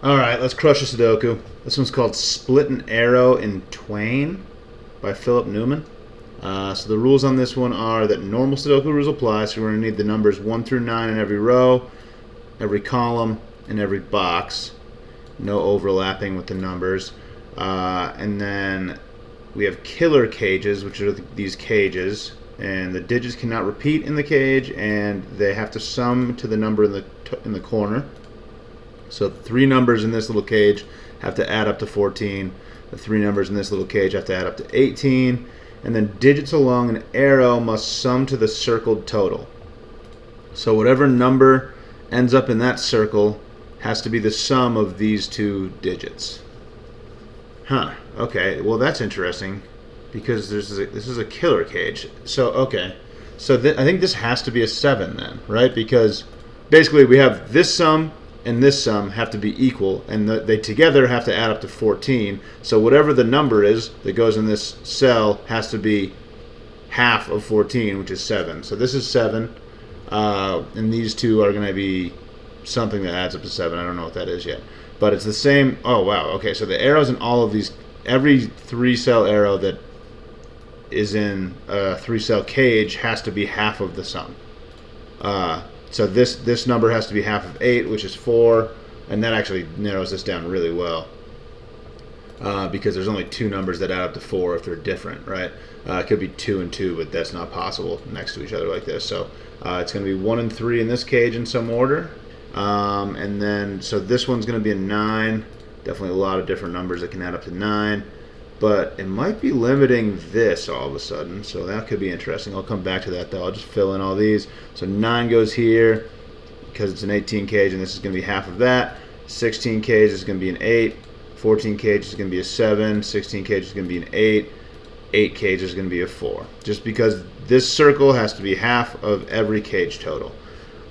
Alright, let's crush a Sudoku. This one's called Split an Arrow in Twain by Philip Newman. So the rules on this one are that normal Sudoku rules apply, so we're going to need the numbers 1 through 9 in every row, every column, and every box. No overlapping with the numbers. And then we have killer cages, which are these cages, and the digits cannot repeat in the cage, and they have to sum to the number in the corner. So 3 numbers in this little cage have to add up to 14. The 3 numbers in this little cage have to add up to 18. And then digits along an arrow must sum to the circled total. So whatever number ends up in that circle has to be the sum of these 2 digits. Huh. Okay. Well, that's interesting because this is a killer cage. So okay. So I think this has to be a 7 then, right? Because basically we have this sum and this sum have to be equal, and they together have to add up to 14. So whatever the number is that goes in this cell has to be half of 14, which is 7. So this is 7, and these 2 are going to be something that adds up to 7. I don't know what that is yet, but it's the same. Oh wow. Okay, so the arrows in all of these, every 3-cell arrow that is in a 3-cell cage has to be half of the sum. So this number has to be half of 8, which is 4, and that actually narrows this down really well because there's only 2 numbers that add up to 4 if they're different, right? It could be 2 and 2, but that's not possible next to each other like this. So it's going to be 1 and 3 in this cage in some order, and then so this one's going to be a 9. Definitely a lot of different numbers that can add up to 9. But it might be limiting this all of a sudden, so that could be interesting. I'll come back to that though. I'll just fill in all these. So 9 goes here because it's an 18 cage, and this is going to be half of that. 16 cage is going to be an 8. 14 cage is going to be a 7. 16 cage is going to be an 8. 8 cage is going to be a 4. Just because this circle has to be half of every cage total.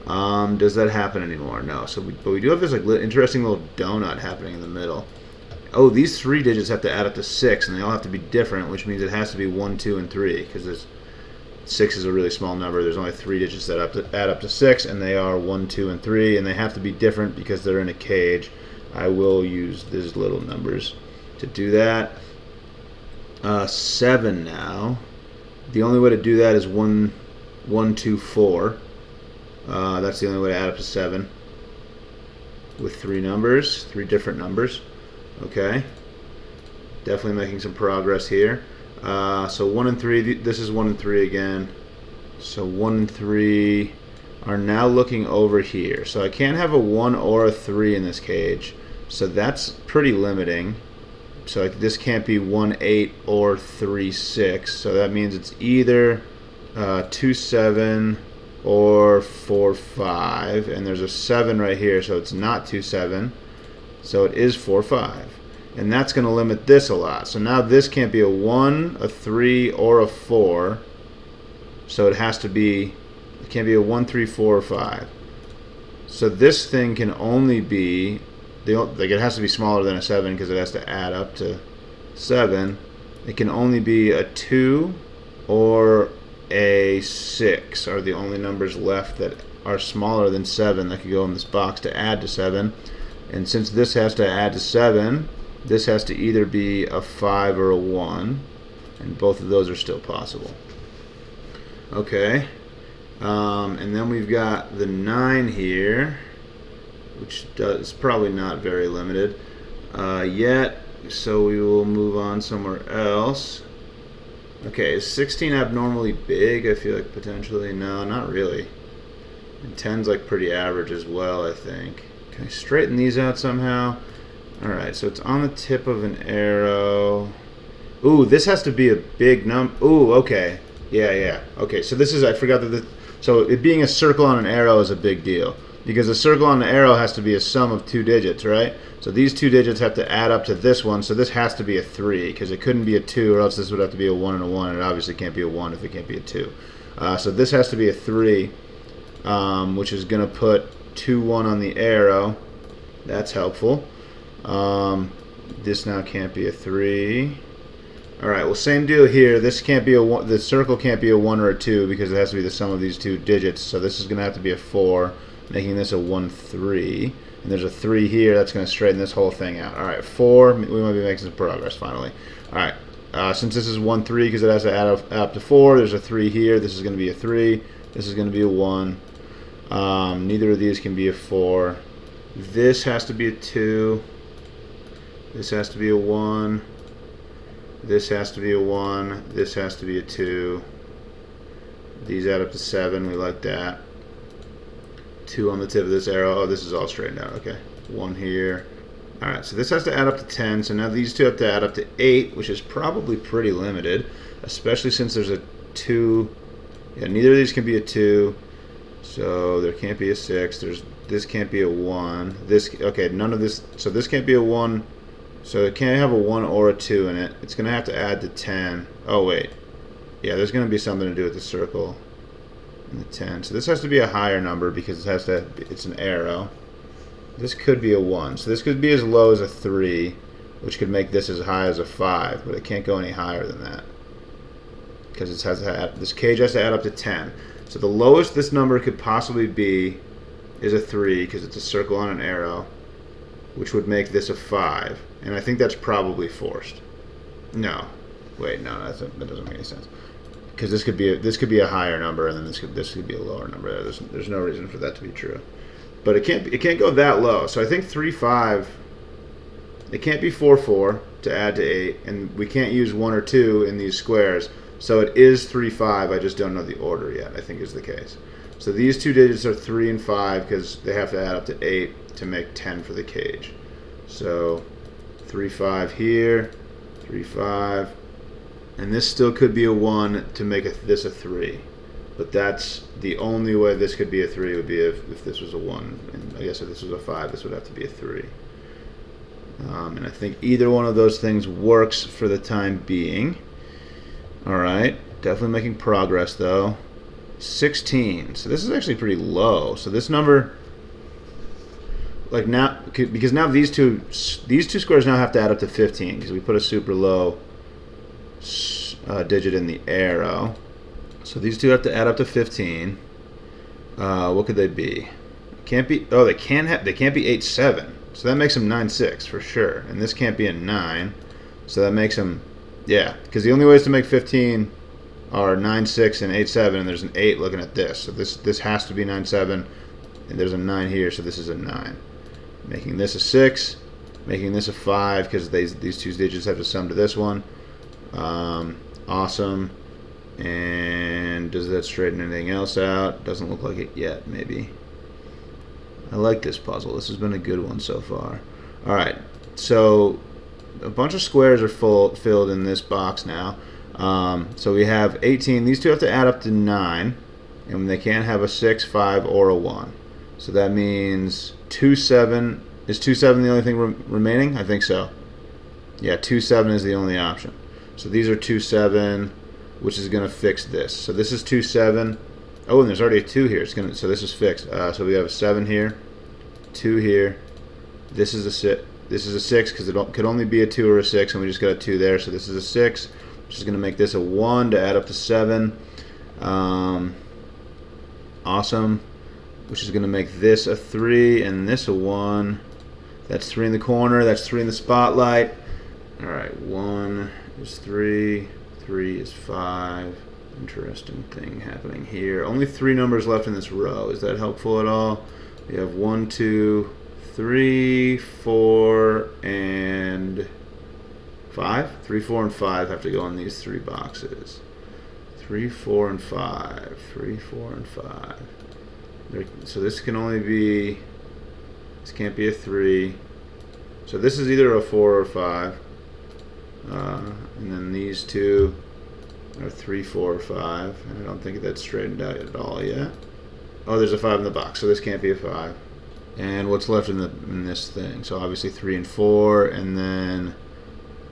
Does that happen anymore? No. So but we do have this like interesting little donut happening in the middle. Oh, these 3 digits have to add up to 6, and they all have to be different, which means it has to be 1, 2, and 3, because 6 is a really small number. There's only 3 digits that add up to 6, and they are 1, 2, and 3, and they have to be different because they're in a cage. I will use these little numbers to do that. 7 now. The only way to do that is 1, 1, 2, 4. That's the only way to add up to 7 with 3 numbers, 3 different numbers. Okay, definitely making some progress here. So 1 and 3, this is 1 and 3 again. So 1 and 3 are now looking over here. So I can't have a 1 or a 3 in this cage. So that's pretty limiting. So this can't be 1, 8 or 3, 6. So that means it's either 2, 7 or 4, 5. And there's a 7 right here, so it's not 2, 7. So it is 4, 5. And that's going to limit this a lot. So now this can't be a 1, a 3, or a 4. So it has to be, it can't be a 1, 3, 4, or 5. So this thing can only be, like it has to be smaller than a 7 because it has to add up to 7. It can only be a 2 or a 6 are the only numbers left that are smaller than 7 that could go in this box to add to 7. And since this has to add to 7, this has to either be a 5 or a 1, and both of those are still possible. Okay, and then we've got the 9 here, which is probably not very limited yet, so we will move on somewhere else. Okay, is 16 abnormally big? I feel like potentially. No, not really. And 10's like pretty average as well, I think. Can I straighten these out somehow? Alright, so it's on the tip of an arrow. Ooh, this has to be a big number. Ooh, okay. Yeah. Okay, so this is, I forgot that so it being a circle on an arrow is a big deal. Because a circle on an arrow has to be a sum of 2 digits, right? So these 2 digits have to add up to this one, so this has to be a 3, because it couldn't be a 2, or else this would have to be a 1 and a 1, and it obviously can't be a 1 if it can't be a 2. So this has to be a 3, which is going to put 2, 1 on the arrow. That's helpful. This now can't be a 3. Alright, well, same deal here. This can't be a 1, the circle can't be a 1 or a 2 because it has to be the sum of these 2 digits. So this is going to have to be a 4, making this a 1, 3. and there's a 3 here, that's going to straighten this whole thing out. All right, 4, we might be making some progress finally. All right, since this is 1, 3, because it has to add up to 4, there's a 3 here. This is going to be a 3. This is going to be a 1. Neither of these can be a 4. This has to be a 2. This has to be a 1. This has to be a 1. This has to be a 2. These add up to 7. We like that. 2 on the tip of this arrow. Oh, this is all straightened out. Okay. 1 here. Alright, so this has to add up to 10. So now these two have to add up to 8, which is probably pretty limited, especially since there's a 2. Yeah, neither of these can be a 2. So there can't be a 6. This can't be a 1. Okay, none of this. So this can't be a 1. So it can't have a 1 or a 2 in it. It's going to have to add to 10. Oh, wait. Yeah, there's going to be something to do with the circle and the 10. So this has to be a higher number because it's an arrow. This could be a 1. So this could be as low as a 3, which could make this as high as a 5, but it can't go any higher than that because this cage has to add up to 10. So the lowest this number could possibly be is a 3 because it's a circle on an arrow, which would make this a 5. And I think that's probably forced. No. Wait, no, that doesn't make any sense. Because this could be a higher number, and then this could be a lower number. There's no reason for that to be true. But it can't go that low. So I think 3, 5. It can't be 4, 4 to add to 8, and we can't use 1 or 2 in these squares. So it is 3, 5. I just don't know the order yet, I think is the case. So these two digits are 3 and 5 because they have to add up to 8 to make 10 for the cage. So 3, 5 here, 3, 5, and this still could be a 1 to make this a 3. But that's the only way this could be a 3 would be if this was a 1. And I guess if this was a 5, this would have to be a 3. And I think either one of those things works for the time being. Alright, definitely making progress though. 16. So this is actually pretty low. So this number, like now, because now these two squares now have to add up to 15 because we put a super low digit in the arrow. So these two have to add up to 15. What could they be? Can't be. Oh, they can't be 8, 7. So that makes them 9, 6 for sure. And this can't be a 9. So that makes them, yeah. Because the only ways to make 15 are 9, 6 and 8, 7. And there's an 8 looking at this. So this has to be 9, 7. And there's a 9 here. So this is a 9. Making this a 6. Making this a 5 because these two digits have to sum to this one. Awesome. And does that straighten anything else out? Doesn't look like it yet, maybe. I like this puzzle. This has been a good one so far. Alright, so a bunch of squares are filled in this box now. So we have 18. These two have to add up to 9. And they can't have a 6, 5, or a 1. So that means 2, 7. Is 2, 7 the only thing remaining? I think so. Yeah, 2, 7 is the only option. So these are 2, 7. Which is going to fix this. So this is 2, 7. Oh, and there's already a 2 here. So this is fixed. So we have a 7 here, 2 here. This is a 6. This is a 6 because it could only be a 2 or a 6, and we just got a 2 there. So this is a 6, which is going to make this a 1 to add up to 7. Awesome. Which is going to make this a 3 and this a 1. That's 3 in the corner. That's 3 in the spotlight. All right, 1 is 3. 3 is 5. Interesting thing happening here. Only 3 numbers left in this row. Is that helpful at all? We have 1, 2, 3, 4, and 5. 3, 4, and 5 have to go in these 3 boxes. 3, 4, and 5. 3, 4, and 5. So this can only be. This can't be a 3. So this is either a 4 or 5. And then these two are 3, 4, or 5. And I don't think that's straightened out at all yet. Oh, there's a 5 in the box, so this can't be a 5. And what's left in this thing? So obviously 3 and 4, and then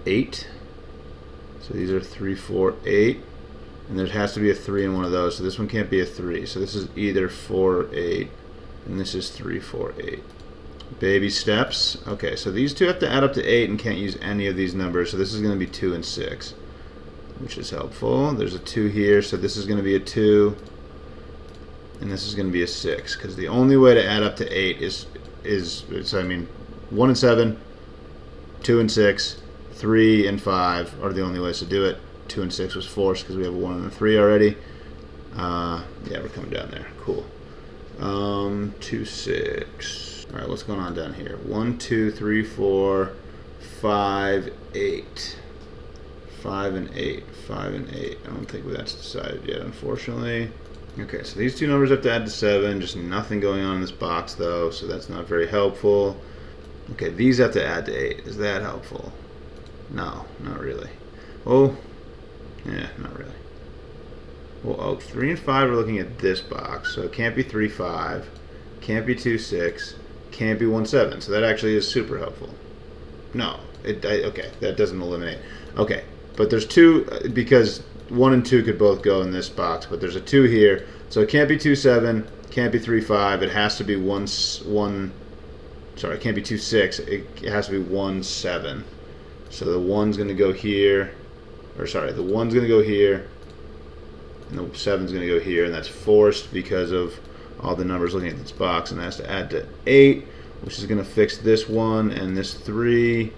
8. So these are 3, 4, 8. And there has to be a 3 in one of those, so this one can't be a 3. So this is either 4 or 8, and this is 3, 4, 8. Baby steps. Okay, so these two have to add up to 8 and can't use any of these numbers, so this is going to be 2 and 6, which is helpful. There's a 2 here, so this is going to be a 2, and this is going to be a 6, because the only way to add up to 8 is is, so I mean, 1 and 7, 2 and 6, 3 and 5 are the only ways to do it. 2 and 6 was forced because we have a 1 and a 3 already. Yeah, we're coming down there. Cool. 2, 6. All right, what's going on down here? 1, 2, 3, 4, 5, 8. 5 and 8. 5 and 8. I don't think that's decided yet, unfortunately. Okay, so these two numbers have to add to 7. Just nothing going on in this box, though, so that's not very helpful. Okay, these have to add to 8. Is that helpful? No, not really. Oh, yeah, not really. Well, 3 and 5 are looking at this box, so it can't be 3, 5, can't be 2, 6, can't be 1, 7. So that actually is super helpful. No, okay, that doesn't eliminate. Okay, but there's 2 because 1 and 2 could both go in this box, but there's a 2 here, so it can't be 2, 7, can't be 3, 5. It has to be 1. Sorry, it can't be 2, 6. It has to be 1, 7. So the 1's going to go here, or sorry, the 1's going to go here, and the 7's going to go here, and that's forced because of all the numbers looking at this box, and it has to add to 8, which is going to fix this 1 and this 3.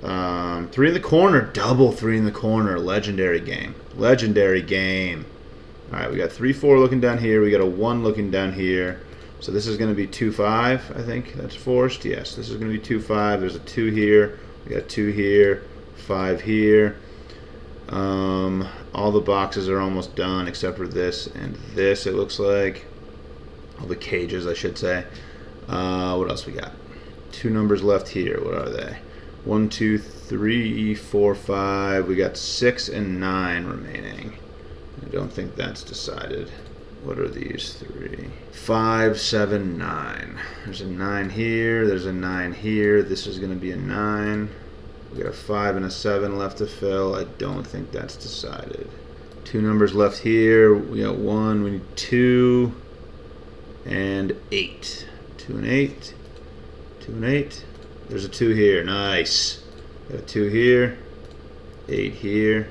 3 in the corner, double 3 in the corner, legendary game. Legendary game. All right, we got 3, 4 looking down here. We got a 1 looking down here. So this is going to be 2, 5, I think. That's forced. Yes, this is going to be 2, 5. There's a 2 here. We got 2 here, 5 here. All the boxes are almost done except for this and this, it looks like. All the cages, I should say. What else we got? 2 numbers left here. What are they? 1, 2, 3, 4, 5. We got 6 and 9 remaining. I don't think that's decided. What are these 3? 5, 7, 9. There's a 9 here. There's a 9 here. This is going to be a 9. We got a 5 and a 7 left to fill. I don't think that's decided. 2 numbers left here. We got 1. We need 2 and 8. 2 and 8. 2 and 8. There's a 2 here. Nice. Got a 2 here. 8 here.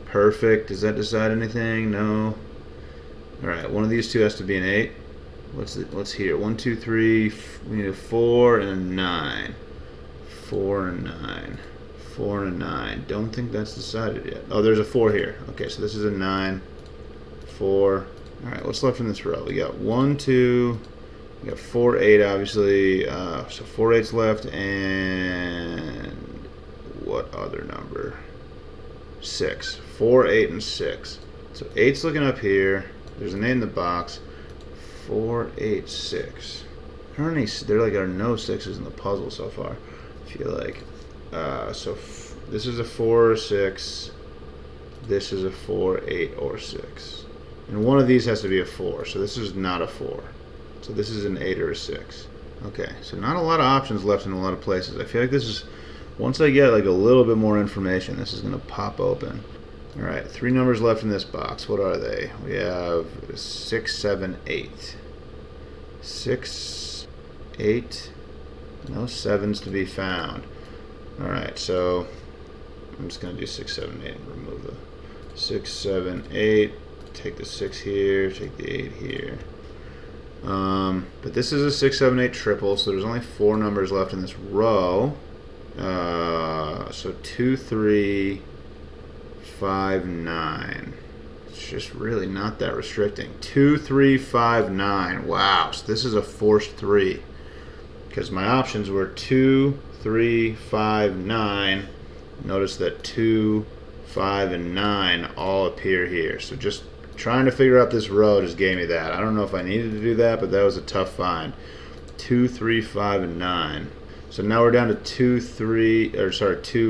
Perfect. Does that decide anything? No. Alright, one of these 2 has to be an 8. What's here? 1, 2, 3. We need a 4 and a 9. 4 and 9. 4 and a 9. Don't think that's decided yet. Oh, there's a 4 here. Okay, so this is a 9. 4. Alright, what's left in this row? We got 1, 2. We got 4, 8, obviously. So 4 8's left, and what other number? 6. 4, 8, and 6. So 8's looking up here. There's an 8 in the box. 4, 8, 6. There are no 6s in the puzzle so far. I feel like. So this is a 4 or 6. This is a 4, 8, or 6. And one of these has to be a 4. So this is not a 4. So this is an 8 or a 6. Okay, so not a lot of options left in a lot of places. I feel like this is, once I get like a little bit more information, this is going to pop open. Alright, 3 numbers left in this box. What are they? We have 6, 7, 8. 6, 8. No 7s to be found. Alright, so I'm just going to do 6, 7, 8 and remove the 6, 7, 8. Take the 6 here, take the 8 here. But this is a 6, 7, 8 triple, so there's only 4 numbers left in this row. So 2, 3, 5, 9. It's just really not that restricting. 2, 3, 5, 9. Wow, so this is a forced 3. Because my options were 2, 3, 5, 9. Notice that 2, 5, and 9 all appear here. So just trying to figure out this row just gave me that. I don't know if I needed to do that, but that was a tough find. 2, 3, 5, and 9. So now we're down to 2,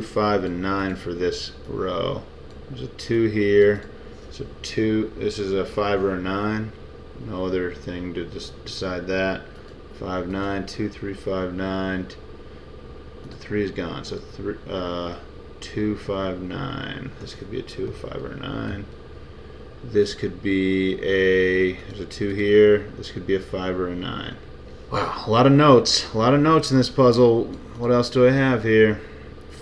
5, and 9 for this row. There's a 2 here. So 2. This is a 5 or a 9. No other thing to just decide that. 5, 9. 2, 3, 5, 9. The 3 is gone. So 2, 5, 9. This could be a 2, 5, or a 9. This could be there's a 2 here. This could be a 5 or a 9. Wow, a lot of notes. A lot of notes in this puzzle. What else do I have here?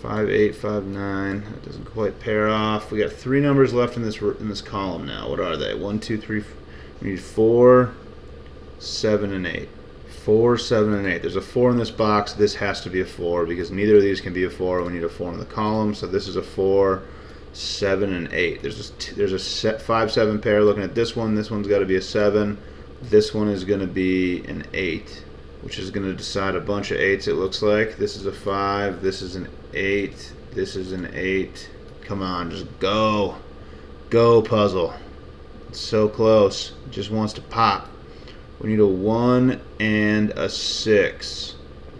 5, 8, 5, 9. That doesn't quite pair off. We got 3 numbers left in this column now. What are they? 1, 2, 3. We need 4, 7, and 8. 4, 7, and 8. There's a 4 in this box. This has to be a 4 because neither of these can be a 4. We need a 4 in the column. So this is a 4, 7, and 8. There's a 5, 7 pair. Looking at this one, this one's got to be a 7. This one is going to be an 8, which is going to decide a bunch of 8s, it looks like. This is a 5. This is an 8. This is an 8. Come on, just go. Go, puzzle. It's so close. It just wants to pop. We need a 1 and a 6.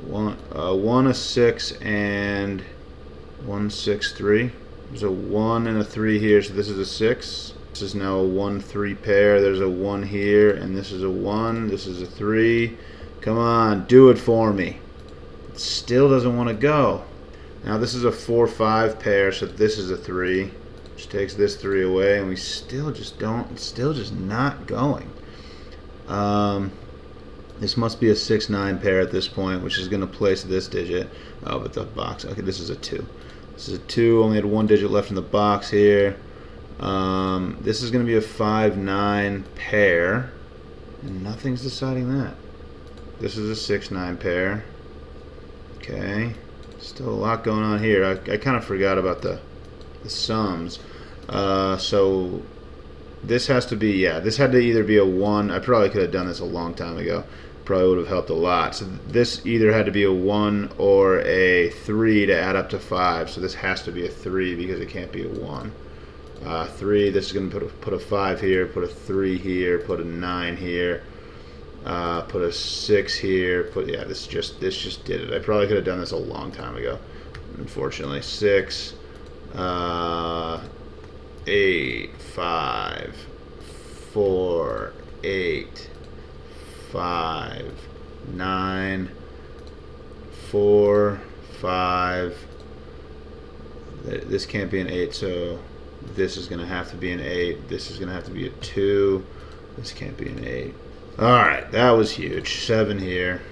1, a 6, and 1, 6, 3. There's a 1 and a 3 here, so this is a 6. This is now a 1, 3 pair. There's a 1 here, and this is a 1. This is a 3. Come on, do it for me. It still doesn't want to go. Now this is a 4, 5 pair, so this is a 3. Which takes this 3 away, and we still just don't. It's still just not going. This must be a 6, 9 pair at this point, which is going to place this digit. Oh, but the box. Okay, this is a 2. This is a 2. Only had 1 digit left in the box here. This is going to be a 5, 9 pair, and nothing's deciding that. This is a 6, 9 pair. Okay, still a lot going on here. I kind of forgot about the sums. So this has to be, yeah, this had to either be a 1. I probably could have done this a long time ago. Probably would have helped a lot. So this either had to be a 1 or a 3 to add up to 5. So this has to be a 3 because it can't be a 1. 3, this is going to put a 5 here, put a 3 here, put a 9 here, put a 6 here, yeah, this just did it. I probably could have done this a long time ago, unfortunately. 6, 8, 5, 4, 8, 5, 9, 4, 5. This can't be an 8, so this is going to have to be an 8. This is going to have to be a 2. This can't be an 8. Alright, that was huge. 7 here.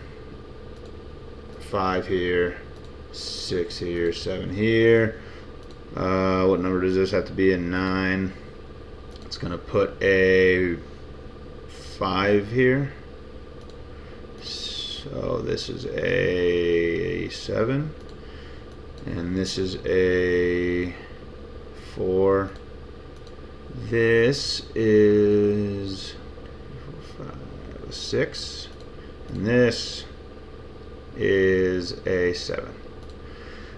5 here. 6 here. 7 here. What number does this have to be? A 9. It's going to put a 5 here. So this is a 7. And this is a 4. This is 6, and this is a 7. And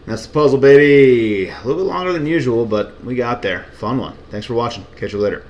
that's the puzzle, baby. A little bit longer than usual, but we got there. Fun one. Thanks for watching. Catch you later.